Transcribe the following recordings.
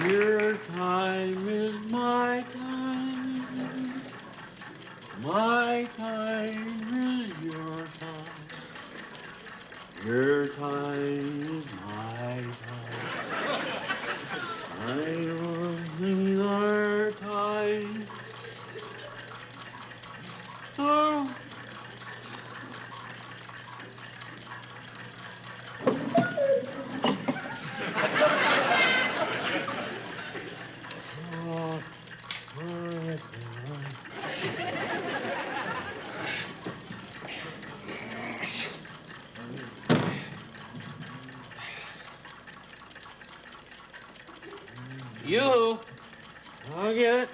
Your time is my time. My time is your time. Your time is my time. I was in our time. Oh. You. I'll get it.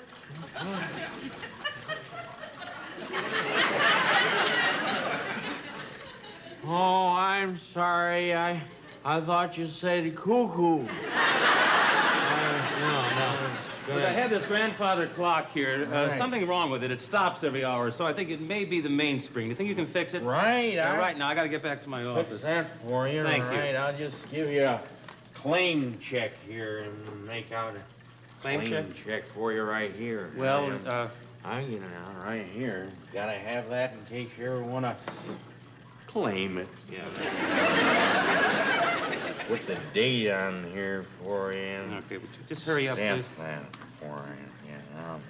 Oh, I'm sorry. I thought you said cuckoo. Look, I have this grandfather clock here. Right. Something wrong with it. It stops every hour, so I think it may be the mainspring. You think you can fix it? Right. Right now, I got to get back to my office. Fix that for you. Thank you. Right. I'll just give you a claim check here and make out a Claim check for you right here. Well, I get it out right here. Gotta have that in case you ever want to claim it. yeah. Put the date on here for you. Okay, but just hurry up, Stamp please. that for you. Yeah, on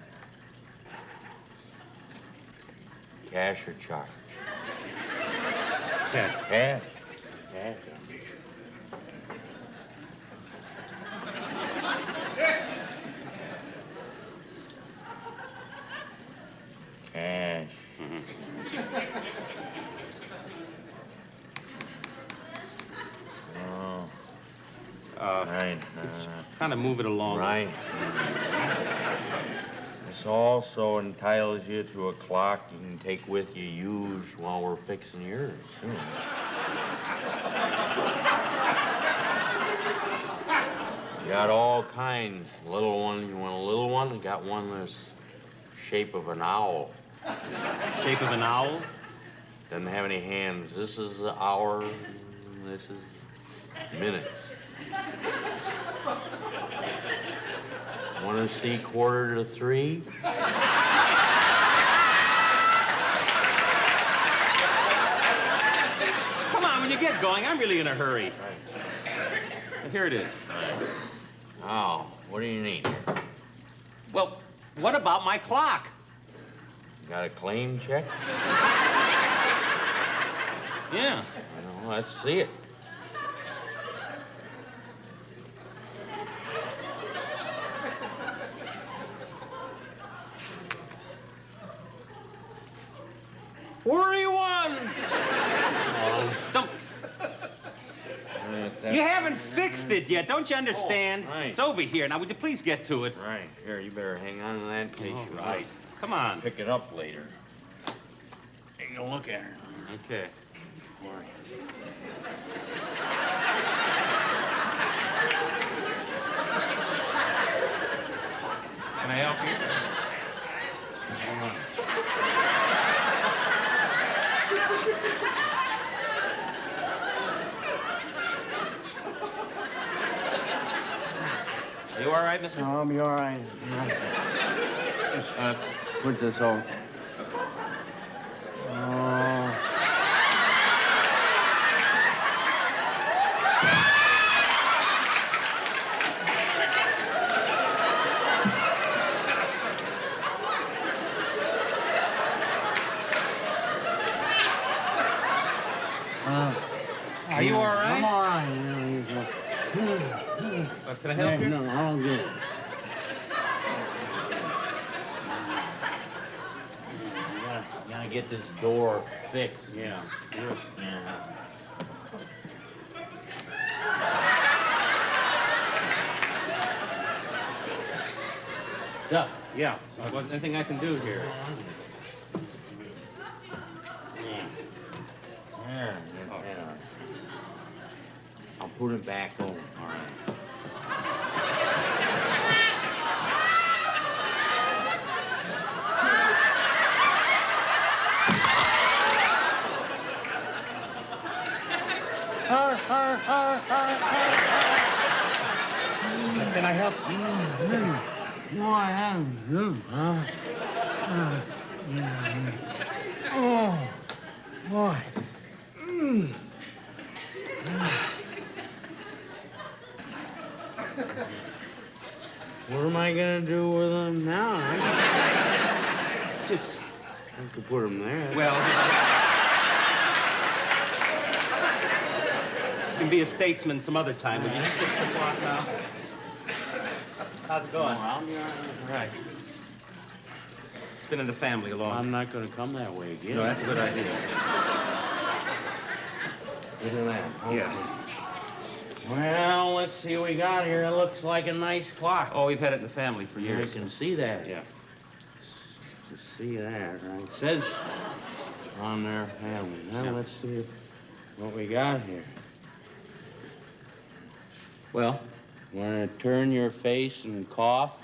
there. Cash or charge? Cash. Cash. Cash. Cash. Oh. Right. Kind of move it along. Right. This also entitles you to a clock you can take with you used while we're fixing yours, too. You got all kinds. Little one, you want a little one? You got one that's shape of an owl. Shape of an owl? Doesn't have any hands. This is the hour, this is minutes. Want to see 2:45? Come on, when you get going, I'm really in a hurry. Right. Here it is. Oh, what do you need? Well, what about my clock? Got a claim check? Yeah. Well, let's see it. Don't. You haven't fixed it yet, don't you understand? Right. It's over here. Now, would you please get to it? Right. Here, you better hang on to that in case you Right. Come on. pick it up later. Take a look at her. Okay. Can I help you? You all right, mister? No, I'll be all right. Put this on. Are you all right? I'm all right. Can I help you? No, I'll get it. Gotta get this door fixed. Yeah. Yeah. Duh. Yeah. Anything I can do here? There, get put it back on. All right. Can I help? No, I haven't. Oh, boy. What am I gonna do with them now? Just, I could put them there. well... You can be a statesman some other time. Would you just fix the clock now? How's it going? I'll be all right. It's been in the family a long I'm not gonna come that way again. No, that's a good idea. Look at that. Okay. Yeah. Well, let's see what we got here. It looks like a nice clock. Oh, we've had it in the family for I years. can see that. Yeah. Just see that, right? It says on their family. Now Yeah. let's see what we got here. Well, Want to turn your face and cough?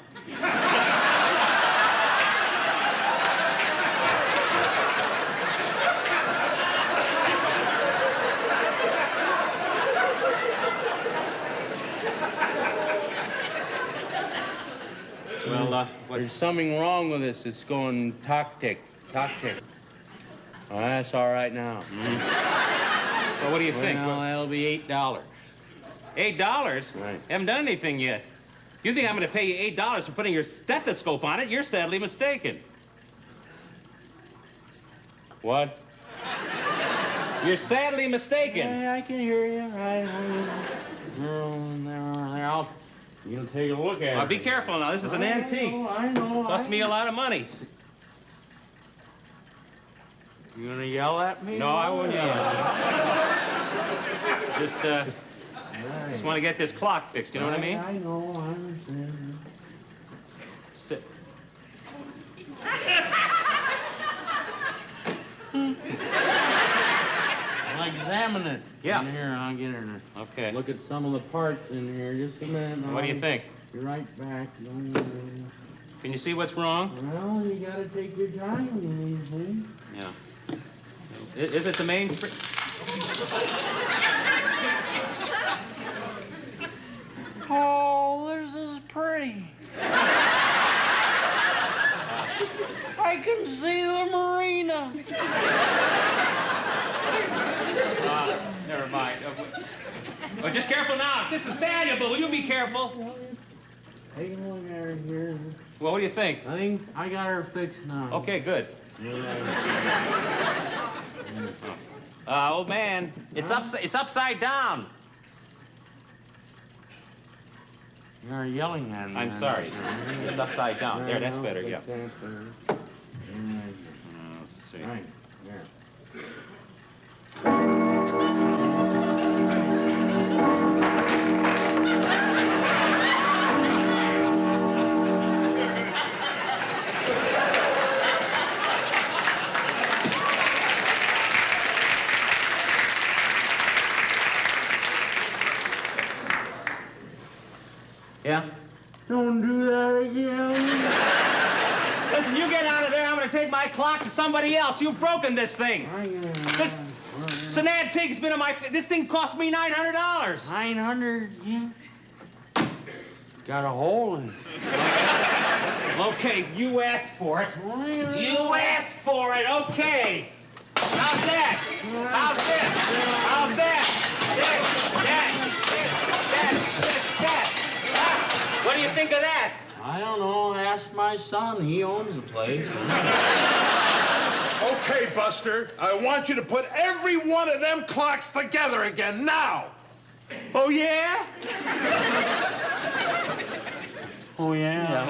well, There's something wrong with this. It's going tock-tick, tock-tick. Oh, that's all right now. well, what do you think? Well, that'll be $8. $8? Right. Haven't done anything yet. You think I'm going to pay you $8 for putting your stethoscope on it? You're sadly mistaken. What? You're sadly mistaken. Yeah, I can hear you. Right. You'll take a look at Now, it. be careful now. This is an antique. I know. Cost me a lot of money. You gonna yell at me? No, I won't yell at you. Just want to get this clock fixed. You know what I mean? I know. I understand. Sit. I'll examine it. Yeah. In here, I'll get her. Okay. Look at some of the parts in here. Just a minute. What do you think? You're right back. Can you see what's wrong? Well, you gotta take your time with these things. Yeah. Is it the mainspring? Oh, this is pretty. I can see the marina. Never mind. Oh, just careful now. This is valuable. Will you be careful? Take a look at her here. Well, what do you think? I think I got her fixed now. Okay, good. Old man, it's upside down. You're yelling at me. I'm sorry. It's upside down. There, that's better. Yeah. That's better. Let's see. Right, there. Yeah? Don't do that again. Listen, you get out of there. I'm going to take my clock to somebody else. You've broken this thing. It's an antique. It's been on my... This thing cost me $900. 900, yeah. Got a hole in it. Okay, you asked for it. You asked for it. Okay. How's that? How's this? How's that? This, that, that. Huh? What do you think of that? I don't know. Ask my son. He owns the place. Okay, Buster, I want you to put every one of them clocks together again, now! Oh, yeah? Oh, yeah?